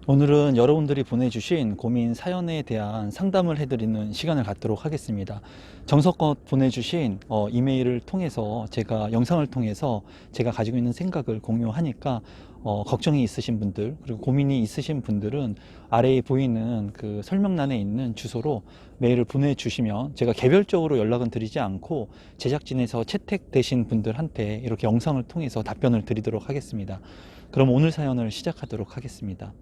오늘은 여러분들이 보내주신 고민 사연에 대한 상담을 해드리는 시간을 갖도록 하겠습니다. 정성껏 보내주신 이메일을 통해서 제가 영상을 통해서 제가 가지고 있는 생각을 공유하니까 걱정이 있으신 분들 그리고 고민이 있으신 분들은 아래에 보이는 그 설명란에 있는 주소로 메일을 보내주시면 제가 개별적으로 연락은 드리지 않고 제작진에서 채택되신 분들한테 이렇게 영상을 통해서 답변을 드리도록 하겠습니다. 그럼 오늘 사연을 시작하도록 하겠습니다.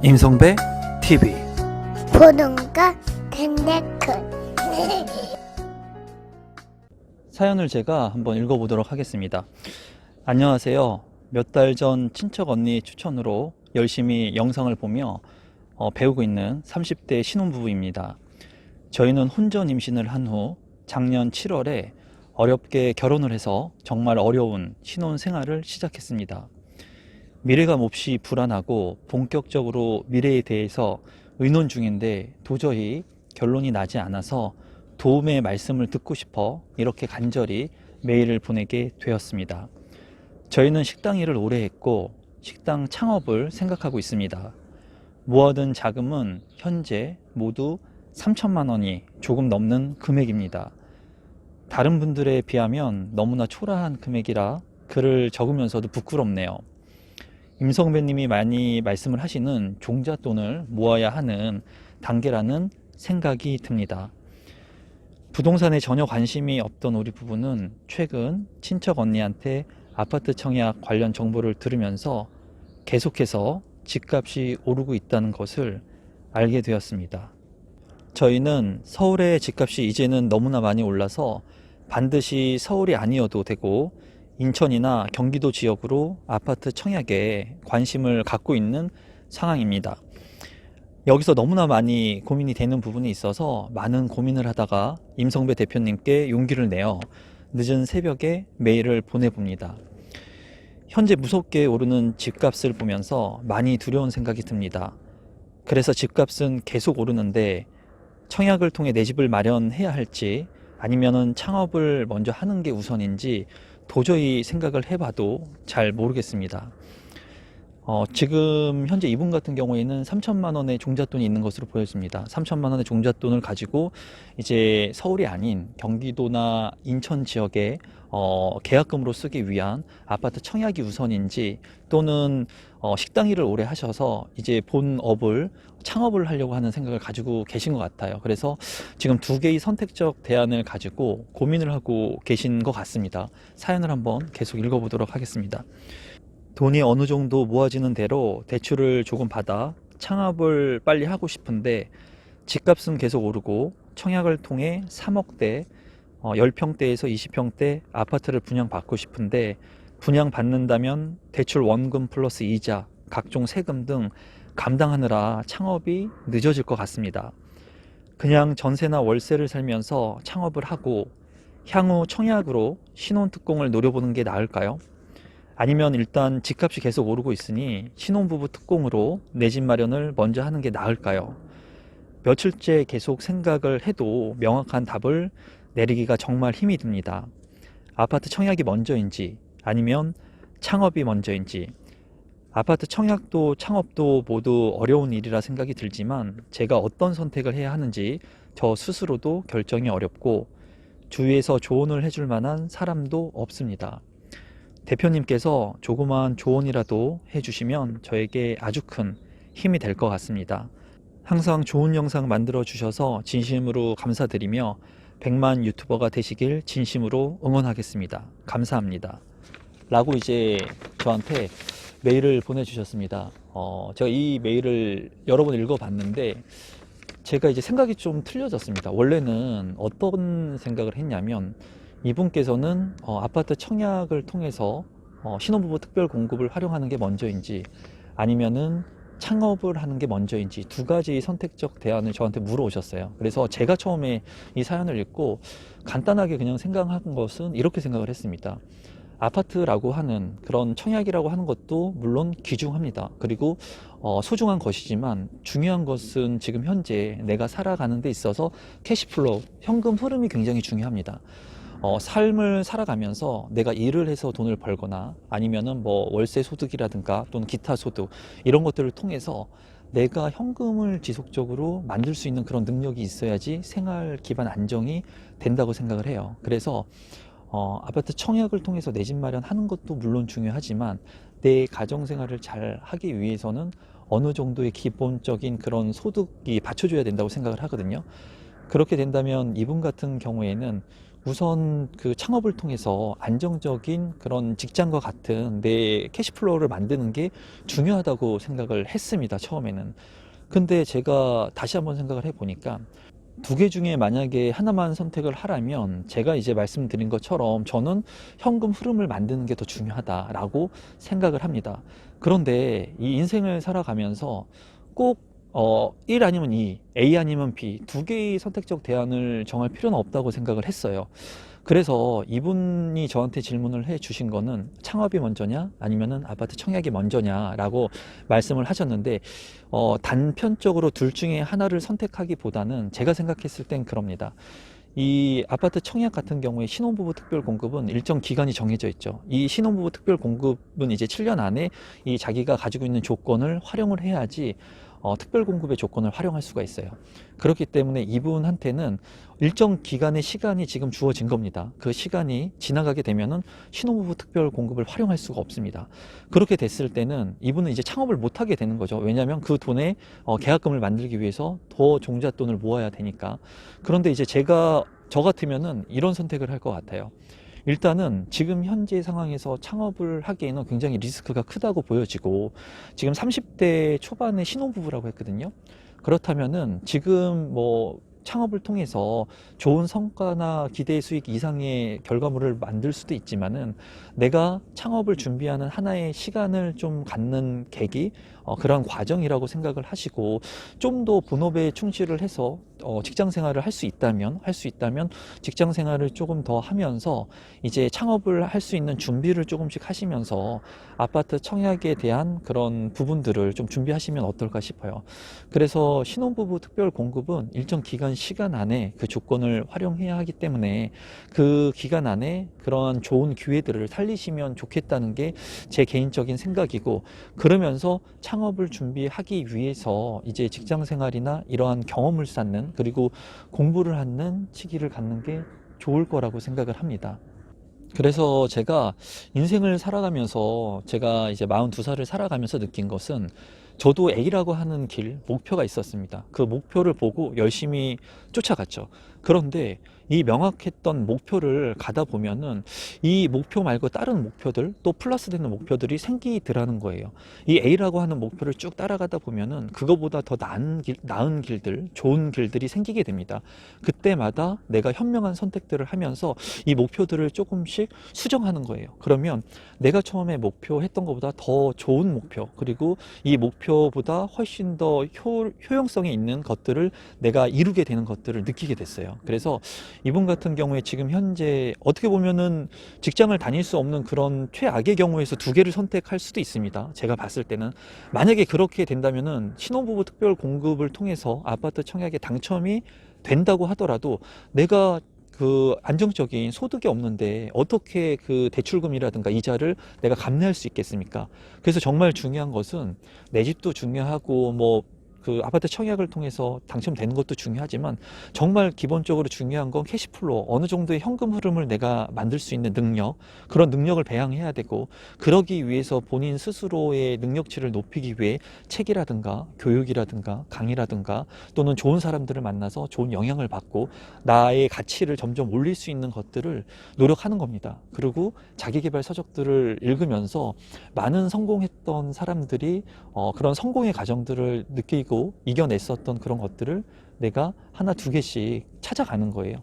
임성배 TV 보동과 텐데큰 사연을 제가 한번 읽어보도록 하겠습니다. 안녕하세요. 몇 달 전 친척 언니 추천으로 열심히 영상을 보며 배우고 있는 30대 신혼부부입니다. 저희는 혼전 임신을 한 후 작년 7월에 어렵게 결혼을 해서 정말 어려운 신혼 생활을 시작했습니다. 미래감 없이 불안하고 본격적으로 미래에 대해서 의논 중인데 도저히 결론이 나지 않아서 도움의 말씀을 듣고 싶어 이렇게 간절히 메일을 보내게 되었습니다. 저희는 식당 일을 오래 했고 식당 창업을 생각하고 있습니다. 모아둔 자금은 현재 모두 3천만 원이 조금 넘는 금액입니다. 다른 분들에 비하면 너무나 초라한 금액이라 글을 적으면서도 부끄럽네요. 임성배님이 많이 말씀을 하시는 종잣돈을 모아야 하는 단계라는 생각이 듭니다. 부동산에 전혀 관심이 없던 우리 부부는 최근 친척 언니한테 아파트 청약 관련 정보를 들으면서 계속해서 집값이 오르고 있다는 것을 알게 되었습니다. 저희는 서울의 집값이 이제는 너무나 많이 올라서 반드시 서울이 아니어도 되고 인천이나 경기도 지역으로 아파트 청약에 관심을 갖고 있는 상황입니다. 여기서 너무나 많이 고민이 되는 부분이 있어서 많은 고민을 하다가 임성배 대표님께 용기를 내어 늦은 새벽에 메일을 보내봅니다. 현재 무섭게 오르는 집값을 보면서 많이 두려운 생각이 듭니다. 그래서 집값은 계속 오르는데 청약을 통해 내 집을 마련해야 할지 아니면은 창업을 먼저 하는 게 우선인지 도저히 생각을 해봐도 잘 모르겠습니다. 지금 현재 이분 같은 경우에는 3천만 원의 종잣돈이 있는 것으로 보여집니다. 3천만 원의 종잣돈을 가지고 이제 서울이 아닌 경기도나 인천 지역에 계약금으로 쓰기 위한 아파트 청약이 우선인지 또는 식당 일을 오래 하셔서 이제 본업을 창업을 하려고 하는 생각을 가지고 계신 것 같아요. 그래서 지금 두 개의 선택적 대안을 가지고 고민을 하고 계신 것 같습니다. 사연을 한번 계속 읽어보도록 하겠습니다. 돈이 어느 정도 모아지는 대로 대출을 조금 받아 창업을 빨리 하고 싶은데 집값은 계속 오르고 청약을 통해 3억대 10평대에서 20평대 아파트를 분양받고 싶은데 분양받는다면 대출 원금 플러스 이자, 각종 세금 등 감당하느라 창업이 늦어질 것 같습니다. 그냥 전세나 월세를 살면서 창업을 하고 향후 청약으로 신혼특공을 노려보는 게 나을까요? 아니면 일단 집값이 계속 오르고 있으니 신혼부부 특공으로 내 집 마련을 먼저 하는 게 나을까요? 며칠째 계속 생각을 해도 명확한 답을 내리기가 정말 힘이 듭니다. 아파트 청약이 먼저인지 아니면 창업이 먼저인지. 아파트 청약도 창업도 모두 어려운 일이라 생각이 들지만 제가 어떤 선택을 해야 하는지 저 스스로도 결정이 어렵고 주위에서 조언을 해줄 만한 사람도 없습니다. 대표님께서 조그마한 조언이라도 해주시면 저에게 아주 큰 힘이 될 것 같습니다. 항상 좋은 영상 만들어 주셔서 진심으로 감사드리며 100만 유튜버가 되시길 진심으로 응원하겠습니다. 감사합니다. 라고 이제 저한테 메일을 보내주셨습니다. 제가 이 메일을 여러 번 읽어봤는데 제가 이제 생각이 좀 틀려졌습니다. 원래는 어떤 생각을 했냐면 이분께서는 아파트 청약을 통해서 신혼부부 특별 공급을 활용하는 게 먼저인지 아니면은 창업을 하는 게 먼저인지 두 가지 선택적 대안을 저한테 물어오셨어요. 그래서 제가 처음에 이 사연을 읽고 간단하게 그냥 생각한 것은 이렇게 생각을 했습니다. 아파트라고 하는 그런 청약이라고 하는 것도 물론 귀중합니다. 그리고 소중한 것이지만 중요한 것은 지금 현재 내가 살아가는 데 있어서 캐시플로우, 현금 흐름이 굉장히 중요합니다. 삶을 살아가면서 내가 일을 해서 돈을 벌거나 아니면은 뭐 월세 소득이라든가 또는 기타 소득 이런 것들을 통해서 내가 현금을 지속적으로 만들 수 있는 그런 능력이 있어야지 생활 기반 안정이 된다고 생각을 해요. 그래서 아파트 청약을 통해서 내 집 마련하는 것도 물론 중요하지만 내 가정 생활을 잘 하기 위해서는 어느 정도의 기본적인 그런 소득이 받쳐줘야 된다고 생각을 하거든요. 그렇게 된다면 이분 같은 경우에는 우선 그 창업을 통해서 안정적인 그런 직장과 같은 내 캐시플로우를 만드는 게 중요하다고 생각을 했습니다, 처음에는. 근데 제가 다시 한번 생각을 해보니까 두 개 중에 만약에 하나만 선택을 하라면 제가 이제 말씀드린 것처럼 저는 현금 흐름을 만드는 게 더 중요하다라고 생각을 합니다. 그런데 이 인생을 살아가면서 꼭 1 아니면 2, A 아니면 B 두 개의 선택적 대안을 정할 필요는 없다고 생각을 했어요. 그래서 이분이 저한테 질문을 해 주신 거는 창업이 먼저냐 아니면은 아파트 청약이 먼저냐라고 말씀을 하셨는데 단편적으로 둘 중에 하나를 선택하기보다는 제가 생각했을 땐 그럽니다. 이 아파트 청약 같은 경우에 신혼부부 특별 공급은 일정 기간이 정해져 있죠. 이 신혼부부 특별 공급은 이제 7년 안에 이 자기가 가지고 있는 조건을 활용을 해야지 특별 공급의 조건을 활용할 수가 있어요. 그렇기 때문에 이분한테는 일정 기간의 시간이 지금 주어진 겁니다. 그 시간이 지나가게 되면은 신혼부부 특별 공급을 활용할 수가 없습니다. 그렇게 됐을 때는 이분은 이제 창업을 못 하게 되는 거죠. 왜냐하면 그 돈에 계약금을 만들기 위해서 더 종잣돈을 모아야 되니까. 그런데 이제 저 같으면은 이런 선택을 할 것 같아요. 일단은 지금 현재 상황에서 창업을 하기에는 굉장히 리스크가 크다고 보여지고 지금 30대 초반의 신혼부부라고 했거든요. 그렇다면은 지금 뭐 창업을 통해서 좋은 성과나 기대 수익 이상의 결과물을 만들 수도 있지만은 내가 창업을 준비하는 하나의 시간을 좀 갖는 계기, 그런 과정이라고 생각을 하시고 좀 더 본업에 충실을 해서 직장 생활을 할 수 있다면 직장 생활을 조금 더 하면서 이제 창업을 할 수 있는 준비를 조금씩 하시면서 아파트 청약에 대한 그런 부분들을 좀 준비하시면 어떨까 싶어요. 그래서 신혼부부 특별 공급은 일정 기간 시간 안에 그 조건을 활용해야 하기 때문에 그 기간 안에 그런 좋은 기회들을 살리시면 좋겠다는 게 제 개인적인 생각이고, 그러면서 창업을 준비하기 위해서 이제 직장 생활이나 이러한 경험을 쌓는, 그리고 공부를 하는 시기를 갖는 게 좋을 거라고 생각을 합니다. 그래서 제가 인생을 살아가면서 제가 이제 42살을 살아가면서 느낀 것은 저도 A라고 하는 길, 목표가 있었습니다. 그 목표를 보고 열심히 쫓아갔죠. 그런데 이 명확했던 목표를 가다 보면은 이 목표 말고 다른 목표들, 또 플러스 되는 목표들이 생기더라는 거예요. 이 A라고 하는 목표를 쭉 따라가다 보면은 그거보다 더 나은 길들, 좋은 길들이 생기게 됩니다. 그때마다 내가 현명한 선택들을 하면서 이 목표들을 조금씩 수정하는 거예요. 그러면 내가 처음에 목표했던 것보다 더 좋은 목표, 그리고 이 목표보다 훨씬 더 효용성이 있는 것들을 내가 이루게 되는 것들을 느끼게 됐어요. 그래서 이분 같은 경우에 지금 현재 어떻게 보면은 직장을 다닐 수 없는 그런 최악의 경우에서 두 개를 선택할 수도 있습니다. 제가 봤을 때는 만약에 그렇게 된다면은 신혼부부 특별 공급을 통해서 아파트 청약에 당첨이 된다고 하더라도 내가 그 안정적인 소득이 없는데 어떻게 그 대출금이라든가 이자를 내가 감내할 수 있겠습니까? 그래서 정말 중요한 것은 내 집도 중요하고 뭐 그 아파트 청약을 통해서 당첨되는 것도 중요하지만 정말 기본적으로 중요한 건 캐시플로우, 어느 정도의 현금 흐름을 내가 만들 수 있는 능력, 그런 능력을 배양해야 되고, 그러기 위해서 본인 스스로의 능력치를 높이기 위해 책이라든가 교육이라든가 강의라든가 또는 좋은 사람들을 만나서 좋은 영향을 받고 나의 가치를 점점 올릴 수 있는 것들을 노력하는 겁니다. 그리고 자기계발 서적들을 읽으면서 많은 성공했던 사람들이 그런 성공의 과정들을 느끼고 이겨냈었던 그런 것들을 내가 하나 두 개씩 찾아가는 거예요.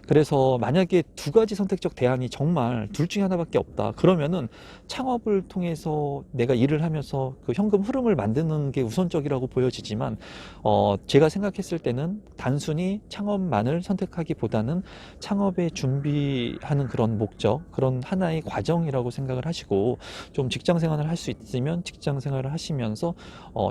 그래서 만약에 두 가지 선택적 대안이 정말 둘 중에 하나밖에 없다 그러면은 창업을 통해서 내가 일을 하면서 그 현금 흐름을 만드는 게 우선적이라고 보여지지만 제가 생각했을 때는 단순히 창업만을 선택하기보다는 창업에 준비하는 그런 목적, 그런 하나의 과정이라고 생각을 하시고, 좀 직장 생활을 할 수 있으면 직장 생활을 하시면서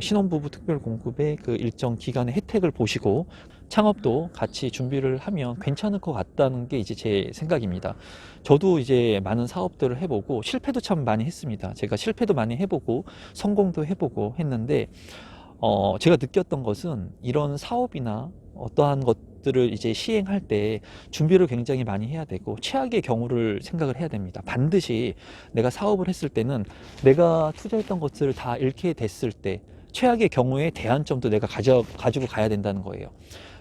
신혼부부 특별 공급의 그 일정 기간의 혜택을 보시고 창업도 같이 준비를 하면 괜찮을 것 같다는 게 이제 제 생각입니다. 저도 이제 많은 사업들을 해보고 실패도 참 많이 했습니다. 제가 실패도 많이 해보고 성공도 해보고 했는데 제가 느꼈던 것은 이런 사업이나 어떠한 것들을 이제 시행할 때 준비를 굉장히 많이 해야 되고 최악의 경우를 생각을 해야 됩니다. 반드시 내가 사업을 했을 때는 내가 투자했던 것들을 다 잃게 됐을 때 최악의 경우에 대안점도 내가 가지고 가야 된다는 거예요.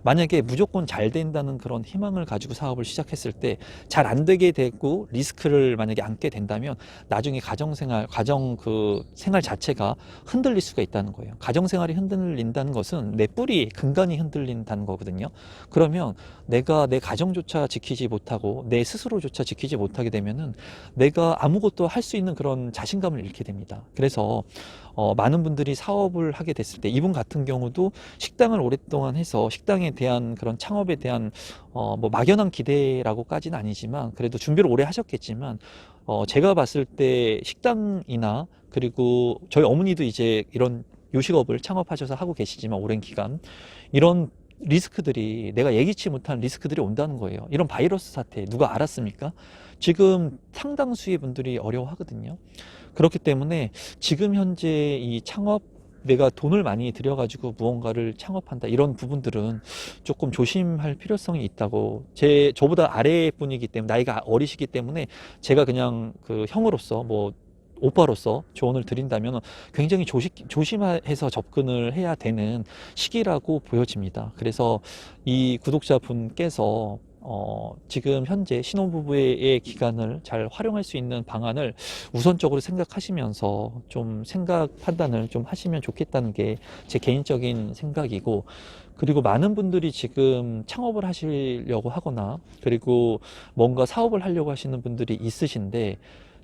만약에 무조건 잘 된다는 그런 희망을 가지고 사업을 시작했을 때 잘 안 되게 되고 리스크를 만약에 안게 된다면 나중에 가정 그 생활 자체가 흔들릴 수가 있다는 거예요. 가정 생활이 흔들린다는 것은 내 뿌리 근간이 흔들린다는 거거든요. 그러면 내가 내 가정조차 지키지 못하고 내 스스로조차 지키지 못하게 되면은 내가 아무것도 할 수 있는 그런 자신감을 잃게 됩니다. 그래서 많은 분들이 사업을 하게 됐을 때 이분 같은 경우도 식당을 오랫동안 해서 식당에 대한 그런 창업에 대한 뭐 막연한 기대라고까지는 아니지만 그래도 준비를 오래 하셨겠지만 제가 봤을 때 식당이나 그리고 저희 어머니도 이제 이런 요식업을 창업하셔서 하고 계시지만 오랜 기간 이런 리스크들이 내가 예기치 못한 리스크들이 온다는 거예요. 이런 바이러스 사태 누가 알았습니까? 지금 상당수의 분들이 어려워하거든요. 그렇기 때문에 지금 현재 이 창업 내가 돈을 많이 들여가지고 무언가를 창업한다 이런 부분들은 조금 조심할 필요성이 있다고 저보다 아래 분이기 때문에 나이가 어리시기 때문에 제가 그냥 그 형으로서 뭐 오빠로서 조언을 드린다면 굉장히 조심해서 접근을 해야 되는 시기라고 보여집니다. 그래서 이 구독자분께서 지금 현재 신혼부부의 기간을 잘 활용할 수 있는 방안을 우선적으로 생각하시면서 좀 생각 판단을 좀 하시면 좋겠다는 게 제 개인적인 생각이고, 그리고 많은 분들이 지금 창업을 하시려고 하거나 그리고 뭔가 사업을 하려고 하시는 분들이 있으신데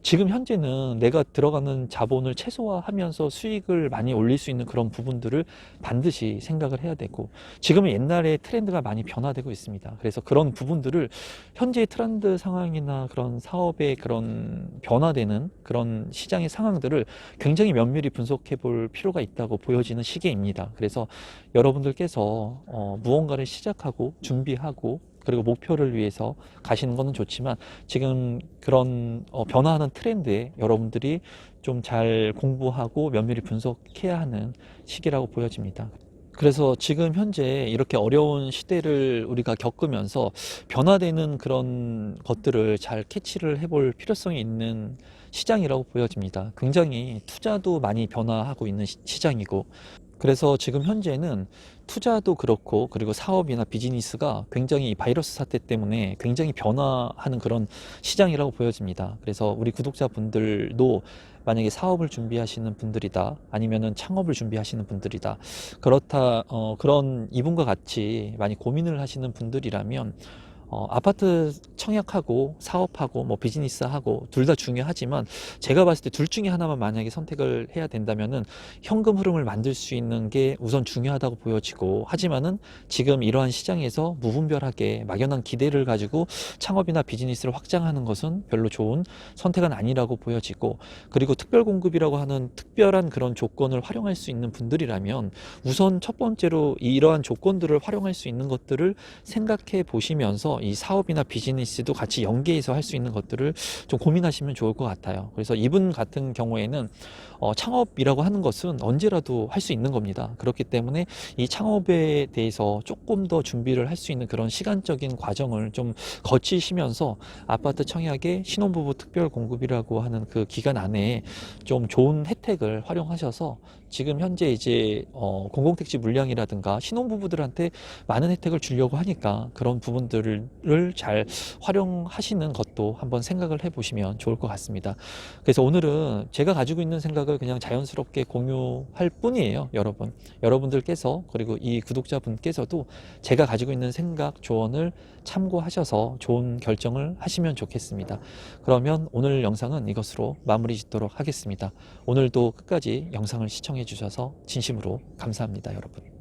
지금 현재는 내가 들어가는 자본을 최소화하면서 수익을 많이 올릴 수 있는 그런 부분들을 반드시 생각을 해야 되고, 지금은 옛날에 트렌드가 많이 변화되고 있습니다. 그래서 그런 부분들을 현재의 트렌드 상황이나 그런 사업의 그런 변화되는 그런 시장의 상황들을 굉장히 면밀히 분석해 볼 필요가 있다고 보여지는 시기입니다. 그래서 여러분들께서 무언가를 시작하고 준비하고 그리고 목표를 위해서 가시는 것은 좋지만 지금 그런 변화하는 트렌드에 여러분들이 좀 잘 공부하고 면밀히 분석해야 하는 시기라고 보여집니다. 그래서 지금 현재 이렇게 어려운 시대를 우리가 겪으면서 변화되는 그런 것들을 잘 캐치를 해볼 필요성이 있는 시장이라고 보여집니다. 굉장히 투자도 많이 변화하고 있는 시장이고, 그래서 지금 현재는 투자도 그렇고 그리고 사업이나 비즈니스가 굉장히 이 바이러스 사태 때문에 굉장히 변화하는 그런 시장이라고 보여집니다. 그래서 우리 구독자분들도 만약에 사업을 준비하시는 분들이다, 아니면은 창업을 준비하시는 분들이다, 그렇다 그런 이분과 같이 많이 고민을 하시는 분들이라면 아파트 청약하고 사업하고 뭐 비즈니스하고 둘 다 중요하지만 제가 봤을 때 둘 중에 하나만 만약에 선택을 해야 된다면은 현금 흐름을 만들 수 있는 게 우선 중요하다고 보여지고, 하지만은 지금 이러한 시장에서 무분별하게 막연한 기대를 가지고 창업이나 비즈니스를 확장하는 것은 별로 좋은 선택은 아니라고 보여지고, 그리고 특별 공급이라고 하는 특별한 그런 조건을 활용할 수 있는 분들이라면 우선 첫 번째로 이러한 조건들을 활용할 수 있는 것들을 생각해 보시면서 이 사업이나 비즈니스도 같이 연계해서 할 수 있는 것들을 좀 고민하시면 좋을 것 같아요. 그래서 이분 같은 경우에는 창업이라고 하는 것은 언제라도 할 수 있는 겁니다. 그렇기 때문에 이 창업에 대해서 조금 더 준비를 할 수 있는 그런 시간적인 과정을 좀 거치시면서 아파트 청약의 신혼부부 특별 공급이라고 하는 그 기간 안에 좀 좋은 혜택을 활용하셔서 지금 현재 이제 공공택지 물량이라든가 신혼부부들한테 많은 혜택을 주려고 하니까 그런 부분들을 잘 활용하시는 것도 한번 생각을 해보시면 좋을 것 같습니다. 그래서 오늘은 제가 가지고 있는 생각을 그냥 자연스럽게 공유할 뿐이에요. 여러분들께서 그리고 이 구독자분께서도 제가 가지고 있는 생각, 조언을 참고하셔서 좋은 결정을 하시면 좋겠습니다. 그러면 오늘 영상은 이것으로 마무리 짓도록 하겠습니다. 오늘도 끝까지 영상을 시청해 주셔서 진심으로 감사합니다, 여러분.